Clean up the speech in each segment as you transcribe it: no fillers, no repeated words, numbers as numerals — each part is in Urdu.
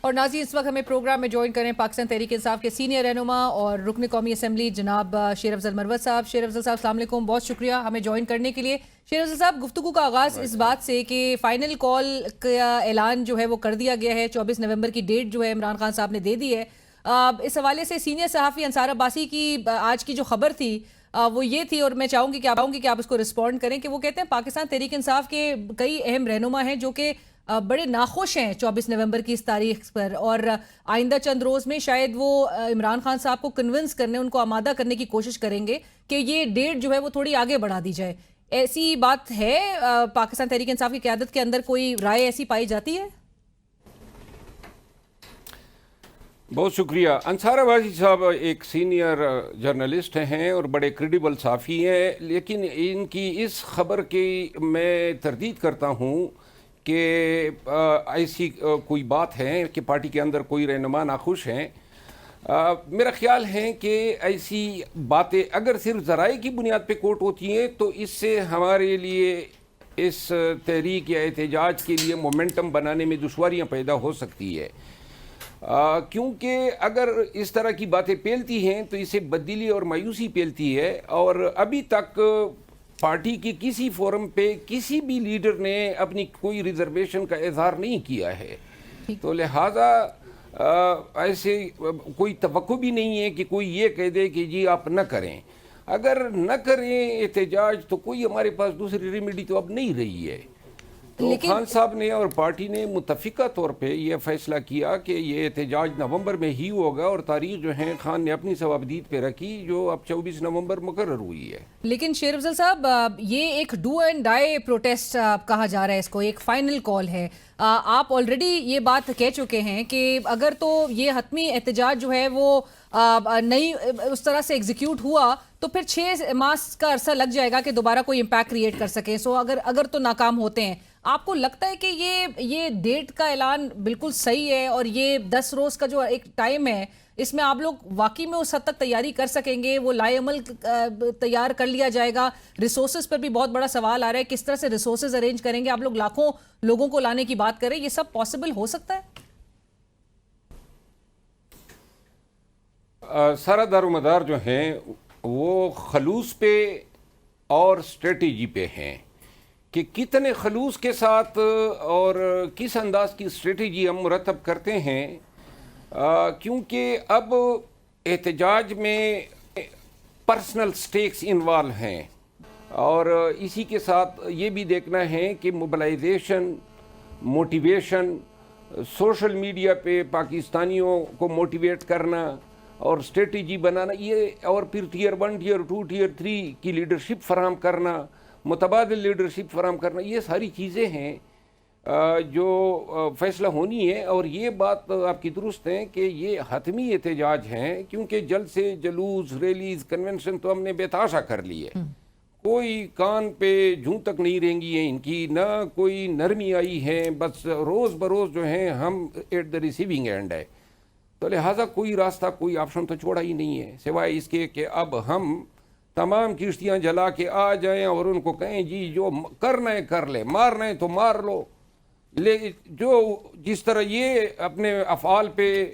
اور ناظرین اس وقت ہمیں پروگرام میں جوائن کریں پاکستان تحریک انصاف کے سینئر رہنما اور رکن قومی اسمبلی جناب شیر افضل مروت صاحب. شیر افضل صاحب السلام علیکم, بہت شکریہ ہمیں جوائن کرنے کے لیے. شیر افضل صاحب, گفتگو کا آغاز اس بات سے کہ فائنل کال کا اعلان جو ہے وہ کر دیا گیا ہے, 24 نومبر کی ڈیٹ جو ہے عمران خان صاحب نے دے دی ہے. اس حوالے سے سینئر صحافی انصار عباسی کی آج کی جو خبر تھی وہ یہ تھی, اور میں چاہوں گی کہ آپ اس کو رسپونڈ کریں, کہ وہ کہتے ہیں پاکستان تحریک انصاف کے کئی اہم رہنما ہیں جو کہ بڑے ناخوش ہیں 24 نومبر کی اس تاریخ پر, اور آئندہ چند روز میں شاید وہ عمران خان صاحب کو کنونس کرنے, ان کو آمادہ کرنے کی کوشش کریں گے کہ یہ ڈیٹ جو ہے وہ تھوڑی آگے بڑھا دی جائے. ایسی بات ہے پاکستان تحریک انصاف کی قیادت کے اندر, کوئی رائے ایسی پائی جاتی ہے؟ بہت شکریہ. انصار عباسی صاحب ایک سینئر جرنلسٹ ہیں اور بڑے کریڈیبل صحافی ہیں, لیکن ان کی اس خبر کی میں تردید کرتا ہوں کہ ایسی کوئی بات ہے کہ پارٹی کے اندر کوئی رہنما ناخوش ہیں. میرا خیال ہے کہ ایسی باتیں اگر صرف ذرائع کی بنیاد پہ کوٹ ہوتی ہیں تو اس سے ہمارے لیے اس تحریک یا احتجاج کے لیے مومنٹم بنانے میں دشواریاں پیدا ہو سکتی ہے, کیونکہ اگر اس طرح کی باتیں پھیلتی ہیں تو اسے بددلی اور مایوسی پھیلتی ہے, اور ابھی تک پارٹی کی کسی فورم پہ کسی بھی لیڈر نے اپنی کوئی ریزرویشن کا اظہار نہیں کیا ہے. تو لہٰذا ایسے کوئی توقع بھی نہیں ہے کہ کوئی یہ کہہ دے کہ جی آپ نہ کریں. اگر نہ کریں احتجاج تو کوئی ہمارے پاس دوسری ریمیڈی تو اب نہیں رہی ہے. تو خان صاحب نے اور پارٹی نے متفقہ طور پہ یہ فیصلہ کیا کہ یہ احتجاج نومبر میں ہی ہوگا, اور تاریخ جو ہے خان نے اپنی ثوابدید پہ رکھی جو اب 24 نومبر مقرر ہوئی ہے. لیکن شیر افضل صاحب, یہ ایک ڈو اینڈ ڈائی پروٹیسٹ کہا جا رہا ہے اس کو, ایک فائنل کال ہے. آپ آلریڈی یہ بات کہہ چکے ہیں کہ اگر تو یہ حتمی احتجاج جو ہے وہ نہیں اس طرح سے ایگزیکیوٹ ہوا تو پھر 6 ماہ کا عرصہ لگ جائے گا کہ دوبارہ کوئی امپیکٹ کریٹ کر سکیں. سو اگر تو ناکام ہوتے ہیں, آپ کو لگتا ہے کہ یہ ڈیٹ کا اعلان بالکل صحیح ہے, اور یہ 10 روز کا جو ایک ٹائم ہے اس میں آپ لوگ واقعی میں اس حد تک تیاری کر سکیں گے, وہ لائے عمل تیار کر لیا جائے گا؟ ریسورسز پر بھی بہت بڑا سوال آ رہا ہے, کس طرح سے ریسورسز ارینج کریں گے؟ آپ لوگ لاکھوں لوگوں کو لانے کی بات کریں, یہ سب پاسبل ہو سکتا ہے؟ سارا دار و مدار جو ہیں وہ خلوص پہ اور اسٹریٹجی پہ ہیں کہ کتنے خلوص کے ساتھ اور کس انداز کی اسٹریٹجی ہم مرتب کرتے ہیں, کیونکہ اب احتجاج میں پرسنل سٹیکس انوالو ہیں, اور اسی کے ساتھ یہ بھی دیکھنا ہے کہ موبلائزیشن, موٹیویشن, سوشل میڈیا پہ پاکستانیوں کو موٹیویٹ کرنا اور اسٹریٹجی بنانا, یہ اور پھر ٹیئر 1, ٹیئر 2, ٹیئر 3 کی لیڈرشپ فراہم کرنا, متبادل لیڈرشپ فراہم کرنا, یہ ساری چیزیں ہیں جو فیصلہ ہونی ہے. اور یہ بات آپ کی درست ہے کہ یہ حتمی احتجاج ہیں, کیونکہ جلد سے جلوس, ریلیز, کنونشن تو ہم نے بے تحاشا کر لی ہے. کوئی کان پہ جوں تک نہیں رہیں گی ہیں ان کی, نہ کوئی نرمی آئی ہے, بس روز بروز جو ہیں ہم ایٹ دا ریسیونگ اینڈ ہے. تو لہٰذا کوئی راستہ, کوئی آپشن تو چھوڑا ہی نہیں ہے سوائے اس کے کہ اب ہم تمام کشتیاں جلا کے آ جائیں اور ان کو کہیں جی جو کرنا ہے کر لے, مارنا ہے تو مار لو. جو جس طرح یہ اپنے افعال پہ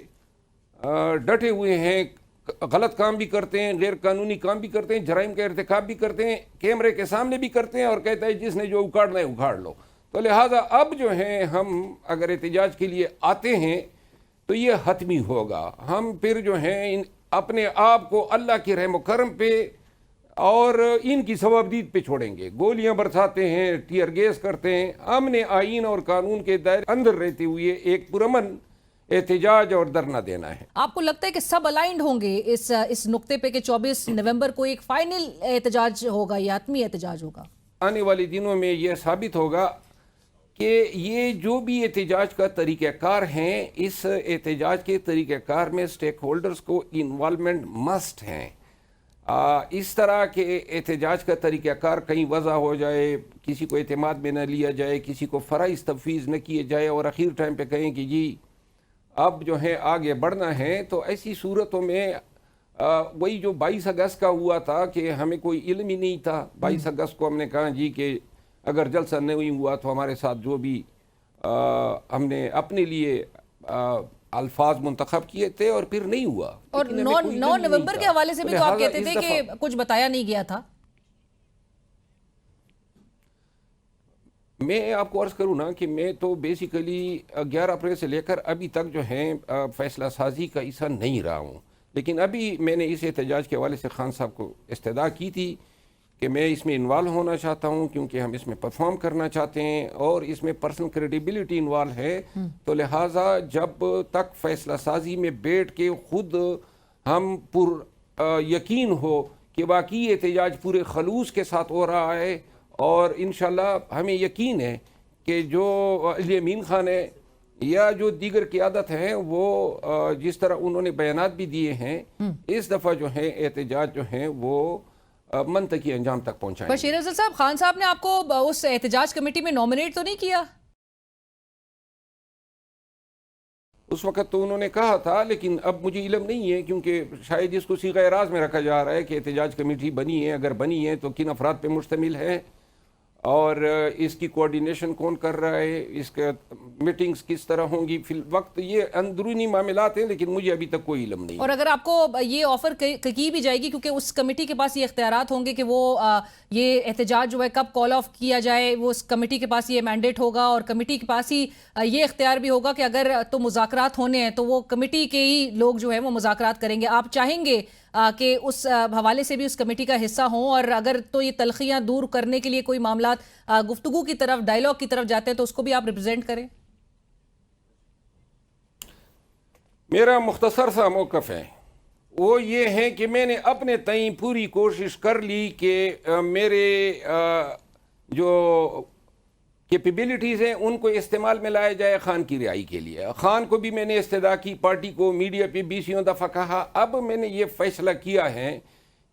ڈٹے ہوئے ہیں, غلط کام بھی کرتے ہیں, غیر قانونی کام بھی کرتے ہیں, جرائم کا ارتکاب بھی کرتے ہیں, کیمرے کے سامنے بھی کرتے ہیں, اور کہتا ہے جس نے جو اکھاڑنا ہے اکھاڑ لو. تو لہٰذا اب جو ہے ہم اگر احتجاج کے لیے آتے ہیں تو یہ حتمی ہوگا. ہم پھر جو ہیں اپنے آپ کو اللہ کے رحم و کرم پہ اور ان کی ثوابدید پہ چھوڑیں گے. گولیاں برساتے ہیں, ٹیئر گیس کرتے ہیں, ہم نے آئین اور قانون کے دائرے اندر رہتے ہوئے ایک پرامن احتجاج اور دھرنا دینا ہے. آپ کو لگتا ہے کہ سب الائنڈ ہوں گے اس نقطے پہ کہ 24 نومبر کو ایک فائنل احتجاج ہوگا یا حتمی احتجاج ہوگا؟ آنے والے دنوں میں یہ ثابت ہوگا کہ یہ جو بھی احتجاج کا طریقہ کار ہیں, اس احتجاج کے طریقہ کار میں سٹیک ہولڈرز کو انوالومنٹ مسٹ ہیں. اس طرح کے احتجاج کا طریقہ کار کہیں وضع ہو جائے, کسی کو اعتماد میں نہ لیا جائے, کسی کو فرائض تفویض نہ کیے جائے, اور اخیر ٹائم پہ کہیں کہ جی اب جو ہے آگے بڑھنا ہے, تو ایسی صورتوں میں وہی جو 22 اگست کا ہوا تھا کہ ہمیں کوئی علم ہی نہیں تھا. 22 اگست کو ہم نے کہا جی کہ اگر جلسہ نہیں ہوا تو ہمارے ساتھ جو بھی ہم نے اپنے لیے الفاظ منتخب کیے تھے اور پھر نہیں ہوا. اور لیکن ہمیں کوئی 9 علم نہیں نومبر تھا. کے حوالے سے بھی تو آپ لہٰذا کہتے اس تھے کہ دفعہ کچھ بتایا نہیں گیا تھا. میں آپ کو عرض کروں نا کہ میں تو بیسیکلی 11 اپریل سے لے کر ابھی تک جو ہے فیصلہ سازی کا حصہ نہیں رہا ہوں. لیکن ابھی میں نے اس احتجاج کے حوالے سے خان صاحب کو استدعا کی تھی کہ میں اس میں انوالو ہونا چاہتا ہوں کیونکہ ہم اس میں پرفارم کرنا چاہتے ہیں اور اس میں پرسنل کریڈیبلٹی انوالو ہے. تو لہٰذا جب تک فیصلہ سازی میں بیٹھ کے خود ہم پر یقین ہو کہ واقعی احتجاج پورے خلوص کے ساتھ ہو رہا ہے اور انشاءاللہ ہمیں یقین ہے کہ جو علی امین خان ہے یا جو دیگر قیادت ہیں وہ جس طرح انہوں نے بیانات بھی دیے ہیں اس دفعہ جو ہے احتجاج جو ہیں وہ منطقی انجام تک پہنچائیں. بشیر افضل صاحب، خان صاحب نے آپ کو اس احتجاج کمیٹی میں نومینیٹ تو نہیں کیا؟ اس وقت تو انہوں نے کہا تھا لیکن اب مجھے علم نہیں ہے کیونکہ شاید اس کو صیغہ اعراض میں رکھا جا رہا ہے کہ احتجاج کمیٹی بنی ہے. اگر بنی ہے تو کن افراد پہ مشتمل ہے اور اس کی کوارڈینیشن کون کر رہا ہے، اس کے میٹنگز کس طرح ہوں گی. فی الوقت یہ اندرونی معاملات ہیں لیکن مجھے ابھی تک کوئی علم نہیں. اور اگر آپ کو یہ آفر کی بھی جائے گی کیونکہ اس کمیٹی کے پاس یہ اختیارات ہوں گے کہ وہ یہ احتجاج جو ہے کب کال آف کیا جائے، وہ اس کمیٹی کے پاس یہ مینڈیٹ ہوگا اور کمیٹی کے پاس ہی یہ اختیار بھی ہوگا کہ اگر تو مذاکرات ہونے ہیں تو وہ کمیٹی کے ہی لوگ جو ہیں وہ مذاکرات کریں گے. آپ چاہیں گے کہ اس حوالے سے بھی اس کمیٹی کا حصہ ہوں اور اگر تو یہ تلخیاں دور کرنے کے لیے کوئی معاملات گفتگو کی طرف، ڈائیلاگ کی طرف جاتے ہیں تو اس کو بھی آپ ریپرزینٹ کریں؟ میرا مختصر سا موقف ہے وہ یہ ہے کہ میں نے اپنے تئیں پوری کوشش کر لی کہ میرے جو کیپیبلٹیز ہیں ان کو استعمال میں لایا جائے خان کی رہائی کے لیے. خان کو بھی میں نے استدعا کی، پارٹی کو میڈیا پہ 20 دفعہ کہا. اب میں نے یہ فیصلہ کیا ہے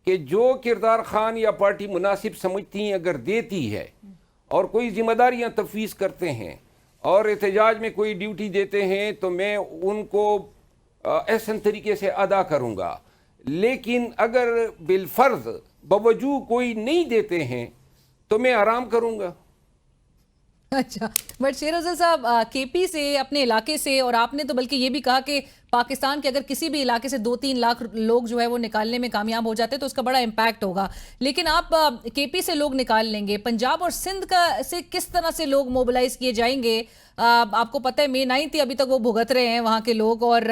کہ جو کردار خان یا پارٹی مناسب سمجھتی ہیں اگر دیتی ہے اور کوئی ذمہ داریاں تفویض کرتے ہیں اور احتجاج میں کوئی ڈیوٹی دیتے ہیں تو میں ان کو احسن طریقے سے ادا کروں گا. لیکن اگر بالفرض بوجوہ کوئی نہیں دیتے ہیں تو میں آرام کروں گا. اچھا، بٹ شیر افضل صاحب، کے پی سے، اپنے علاقے سے، اور آپ نے تو بلکہ یہ بھی کہا کہ پاکستان کے اگر کسی بھی علاقے سے 2-3 لاکھ لوگ جو ہے وہ نکالنے میں کامیاب ہو جاتے تو اس کا بڑا امپیکٹ ہوگا. لیکن آپ کے پی سے لوگ نکال لیں گے، پنجاب اور سندھ سے کس طرح سے لوگ موبلائز کیے جائیں گے؟ آپ کو پتہ ہے May 9 ابھی تک وہ بھگت رہے ہیں وہاں کے لوگ، اور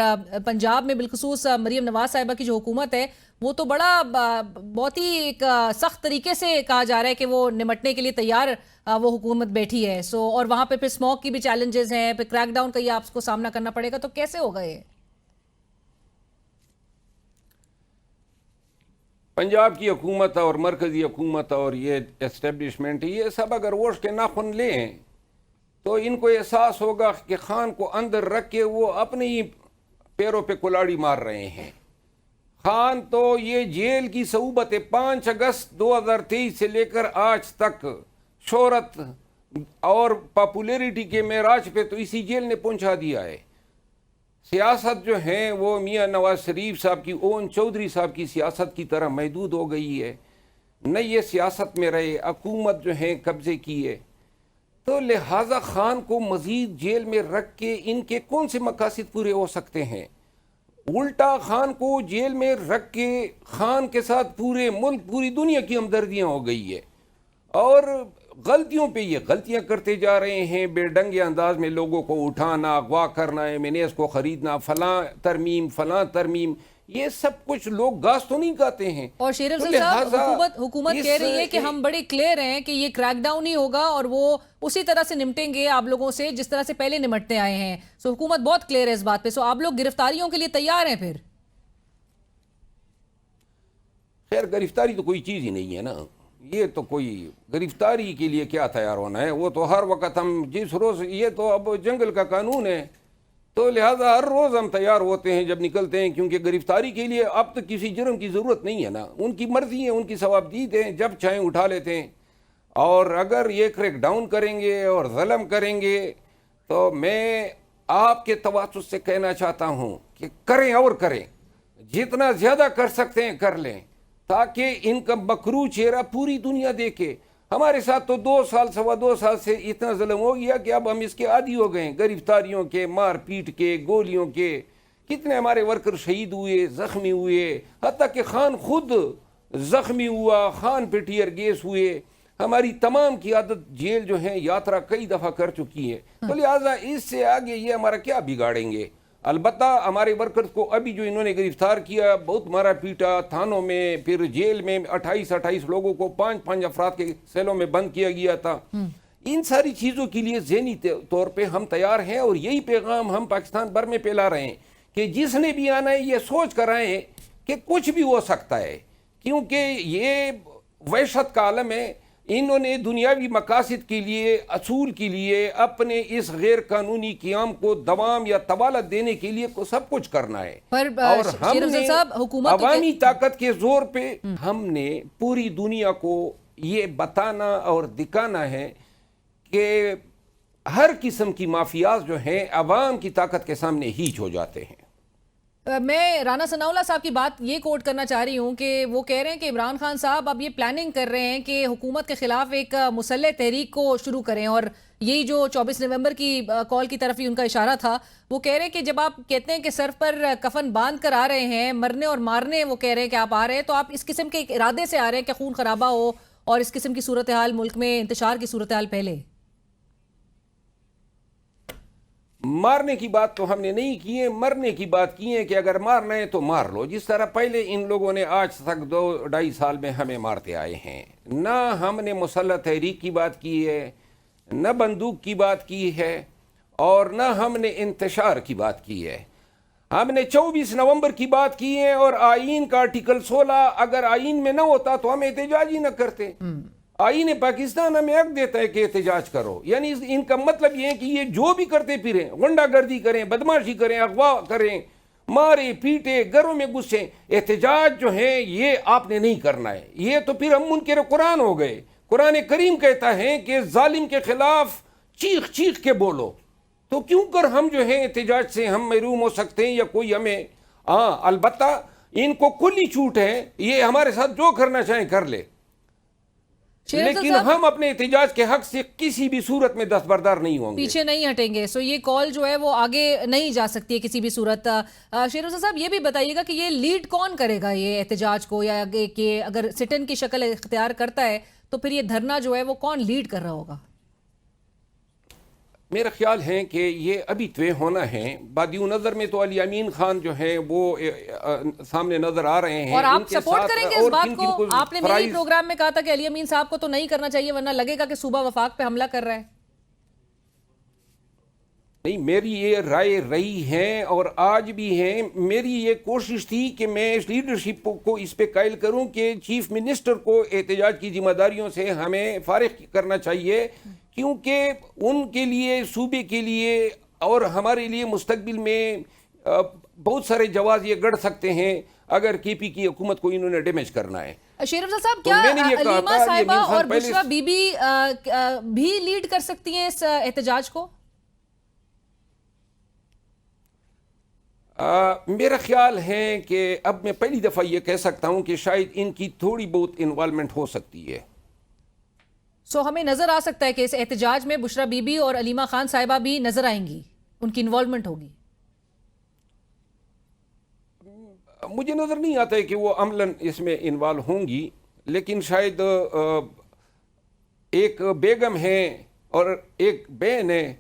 پنجاب میں بالخصوص مریم نواز صاحبہ کی جو حکومت ہے وہ تو بہت ہی ایک سخت طریقے سے کہا جا رہا ہے کہ وہ نمٹنے کے لیے تیار وہ حکومت بیٹھی ہے. اور وہاں پہ پھر اسموک کی بھی چیلنجز ہیں، پھر کریک ڈاؤن کا یہ آپ کو سامنا کرنا پڑے گا، تو کیسے ہوگا یہ؟ پنجاب کی حکومت اور مرکزی حکومت اور یہ اسٹیبلشمنٹ یہ سب اگر ووٹ کے ناخن لیں تو ان کو احساس ہوگا کہ خان کو اندر رکھ کے وہ اپنے ہی پیروں پہ کلاڑی مار رہے ہیں. خان تو یہ جیل کی صعوبت 5 اگست 2023 سے لے کر آج تک شہرت اور پاپولیرٹی کے معراج پہ تو اسی جیل نے پہنچا دیا ہے. سیاست جو ہے وہ میاں نواز شریف صاحب کی، اوون چودھری صاحب کی سیاست کی طرح محدود ہو گئی ہے. نہ یہ سیاست میں رہے، حکومت جو ہے قبضے کی ہے. تو لہٰذا خان کو مزید جیل میں رکھ کے ان کے کون سے مقاصد پورے ہو سکتے ہیں؟ الٹا خان کو جیل میں رکھ کے خان کے ساتھ پورے ملک، پوری دنیا کی ہمدردیاں ہو گئی ہے اور غلطیوں پہ یہ غلطیاں کرتے جا رہے ہیں. بے ڈنگے انداز میں لوگوں کو اٹھانا، اغوا کرنا، ایمینیز کو خریدنا، فلاں ترمیم، یہ سب کچھ لوگ گاس تو نہیں کہتے ہیں. اور شیر افضل صاحب، حکومت کہہ رہی ہے کہ ہم بڑے کلیئر ہیں کہ یہ کریک ڈاؤن ہی ہوگا اور وہ اسی طرح سے نمٹیں گے آپ لوگوں سے جس طرح سے پہلے نمٹتے آئے ہیں. حکومت بہت کلیئر ہے اس بات پہ. آپ لوگ گرفتاریوں کے لیے تیار ہیں پھر؟ خیر، گرفتاری تو کوئی چیز ہی نہیں ہے نا. یہ تو کوئی گرفتاری کے لیے کیا تیار ہونا ہے؟ وہ تو ہر وقت ہم جس روز، یہ تو اب جنگل کا قانون ہے تو لہٰذا ہر روز ہم تیار ہوتے ہیں جب نکلتے ہیں، کیونکہ گرفتاری کے لیے اب تک کسی جرم کی ضرورت نہیں ہے نا. ان کی مرضی ہے، ان کی ثوابدید ہے، جب چاہیں اٹھا لیتے ہیں. اور اگر یہ کریک ڈاؤن کریں گے اور ظلم کریں گے تو میں آپ کے توسط سے کہنا چاہتا ہوں کہ کریں اور کریں، جتنا زیادہ کر سکتے ہیں کر لیں تاکہ ان کا مکروہ چہرہ پوری دنیا دیکھے. ہمارے ساتھ تو 2 سال 2.25 سال سے اتنا ظلم ہو گیا کہ اب ہم اس کے عادی ہو گئے ہیں، گرفتاریوں کے، مار پیٹ کے، گولیوں کے. کتنے ہمارے ورکر شہید ہوئے، زخمی ہوئے، حتیٰ کہ خان خود زخمی ہوا، خان پہ ٹیئر گیس ہوئے. ہماری تمام قیادت جیل جو ہیں یاترا کئی دفعہ کر چکی ہے. تو لہٰذا اس سے آگے یہ ہمارا کیا بگاڑیں گے؟ البتہ ہمارے ورکرز کو ابھی جو انہوں نے گرفتار کیا، بہت مارا پیٹا تھانوں میں، پھر جیل میں 28 لوگوں کو 5 افراد کے سیلوں میں بند کیا گیا تھا. ان ساری چیزوں کے لیے ذہنی طور پہ ہم تیار ہیں، اور یہی پیغام ہم پاکستان بھر میں پھیلا رہے ہیں کہ جس نے بھی آنا ہے یہ سوچ کر آئے کہ کچھ بھی ہو سکتا ہے، کیونکہ یہ وحشت کا عالم ہے. انہوں نے دنیاوی مقاصد کے لیے، اصول کے لیے، اپنے اس غیر قانونی قیام کو دوام یا طوالت دینے کے لیے سب کچھ کرنا ہے. اور ہم نے عوامی طاقت کے زور پہ ہم نے پوری دنیا کو یہ بتانا اور دکھانا ہے کہ ہر قسم کی مافیاز جو ہیں عوام کی طاقت کے سامنے ہیچ ہو جاتے ہیں. میں رانا ثناء اللہ صاحب کی بات یہ کوٹ کرنا چاہ رہی ہوں کہ وہ کہہ رہے ہیں کہ عمران خان صاحب اب یہ پلاننگ کر رہے ہیں کہ حکومت کے خلاف ایک مسلح تحریک کو شروع کریں، اور یہی جو 24 نومبر کی کال کی طرف ہی ان کا اشارہ تھا. وہ کہہ رہے ہیں کہ جب آپ کہتے ہیں کہ سر پر کفن باندھ کر آ رہے ہیں مرنے اور مارنے، وہ کہہ رہے ہیں کہ آپ آ رہے ہیں تو آپ اس قسم کے ارادے سے آ رہے ہیں کہ خون خرابہ ہو اور اس قسم کی صورتحال ملک میں انتشار کی صورتحال پہلے. مارنے کی بات تو ہم نے نہیں کی ہے، مرنے کی بات کی ہے کہ اگر مارنا ہے تو مار لو، جس طرح پہلے ان لوگوں نے آج تک 2-2.5 سال میں ہمیں مارتے آئے ہیں. نہ ہم نے مسلح تحریک کی بات کی ہے، نہ بندوق کی بات کی ہے، اور نہ ہم نے انتشار کی بات کی ہے. ہم نے 24 نومبر کی بات کی ہے، اور آئین کا آرٹیکل 16 اگر آئین میں نہ ہوتا تو ہم احتجاج ہی نہ کرتے. آئین پاکستان ہمیں حق دیتا ہے کہ احتجاج کرو، یعنی ان کا مطلب یہ ہے کہ یہ جو بھی کرتے پھریں، غنڈہ گردی کریں، بدماشی کریں، اغوا کریں، مارے پیٹے، گھروں میں گھسیں، احتجاج جو ہے یہ آپ نے نہیں کرنا ہے. یہ تو پھر ہم منکر قرآن ہو گئے. قرآن کریم کہتا ہے کہ ظالم کے خلاف چیخ چیخ کے بولو. تو کیوں کر ہم جو ہے احتجاج سے ہم محروم ہو سکتے ہیں، یا کوئی ہمیں البتہ ان کو کلی چھوٹ ہے، یہ ہمارے ساتھ جو کرنا چاہیں کر لے، لیکن ہم اپنے احتجاج کے حق سے کسی بھی صورت میں دستبردار نہیں ہوں گے، پیچھے نہیں ہٹیں گے. سو یہ کال جو ہے وہ آگے نہیں جا سکتی ہے کسی بھی صورت. شیر حسین صاحب یہ بھی بتائیے گا کہ یہ لیڈ کون کرے گا یہ احتجاج کو، یا کہ اگر سٹ ان کی شکل اختیار کرتا ہے تو پھر یہ دھرنا جو ہے وہ کون لیڈ کر رہا ہوگا؟ میرا خیال ہے کہ یہ ابھی طے ہونا ہے. بادیو نظر میں تو علی امین خان جو ہیں وہ سامنے نظر آ رہے ہیں. اور آپ سپورٹ کریں گے اس بات کو؟ آپ نے میری پروگرام میں کہا تھا کہ علی امین صاحب کو تو نہیں کرنا چاہیے ورنہ لگے گا کہ صوبہ وفاق پہ حملہ کر رہا ہے. نہیں، میری یہ رائے رہی ہے اور آج بھی ہے. میری یہ کوشش تھی کہ میں اس لیڈرشپ کو اس پہ قائل کروں کہ چیف منسٹر کو احتجاج کی ذمہ داریوں سے ہمیں فارغ کرنا چاہیے، کیونکہ ان کے لیے، صوبے کے لیے اور ہمارے لیے مستقبل میں بہت سارے جواز یہ گڑ سکتے ہیں اگر کے پی کی حکومت کو انہوں نے ڈیمیج کرنا ہے. شیر افضل صاحب، کیا علیمہ صاحبہ اور بشرا بی بی بھی لیڈ کر سکتی ہیں اس احتجاج کو؟ میرا خیال ہے کہ اب میں پہلی دفعہ یہ کہہ سکتا ہوں کہ شاید ان کی تھوڑی بہت انوالومنٹ ہو سکتی ہے. سو ہمیں نظر آ سکتا ہے کہ اس احتجاج میں بشرا بی بی اور علیمہ خان صاحبہ بھی نظر آئیں گی، ان کی انوالومنٹ ہوگی. مجھے نظر نہیں آتا ہے کہ وہ عملاً اس میں انوالو ہوں گی، لیکن شاید ایک بیگم ہے اور ایک بہن ہے،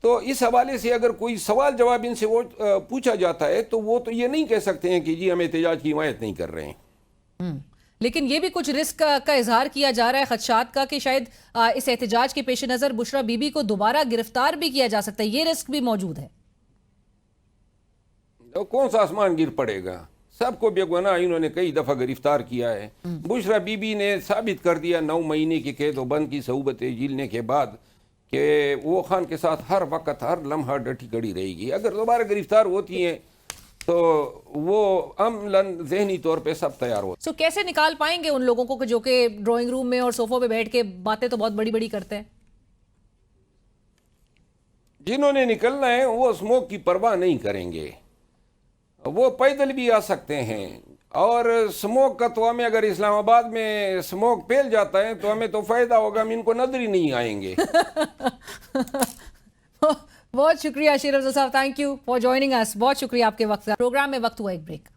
تو اس حوالے سے اگر کوئی سوال جواب ان سے وہ پوچھا جاتا ہے تو وہ تو یہ نہیں کہہ سکتے ہیں کہ جی ہم احتجاج کی حمایت نہیں کر رہے ہیں. لیکن یہ بھی کچھ رسک کا اظہار کیا جا رہا ہے، خدشات کا، کہ شاید اس احتجاج کے پیش نظر بشرا بی بی کو دوبارہ گرفتار بھی کیا جا سکتا ہے. یہ رسک بھی موجود ہے. کون سا آسمان گر پڑے گا؟ سب کو بے گناہ انہوں نے کئی دفعہ گرفتار کیا ہے. بشرا بی بی نے ثابت کر دیا 9 مہینے کی قید و بند کی صعوبتیں جھیلنے کے بعد کہ وہ خان کے ساتھ ہر وقت ہر لمحہ ڈٹی کڑی رہے گی. اگر دوبارہ گرفتار ہوتی ہیں تو وہ عملاً ذہنی طور پہ سب تیار ہو. سو کیسے نکال پائیں گے ان لوگوں کو جو کہ ڈرائنگ روم میں اور صوفوں پہ بیٹھ کے باتیں تو بہت بڑی بڑی کرتے ہیں؟ جنہوں نے نکلنا ہے وہ اسموک کی پرواہ نہیں کریں گے، وہ پیدل بھی آ سکتے ہیں اور سموک کا تو ہمیں اگر اسلام آباد میں سموک پھیل جاتا ہے تو ہمیں تو فائدہ ہوگا, ہم ان کو نظر ہی نہیں آئیں گے. بہت شکریہ شیر افضل صاحب, تھینک یو فار جوائننگ اس. بہت شکریہ آپ کے وقت. پروگرام میں وقت ہوا ایک بریک.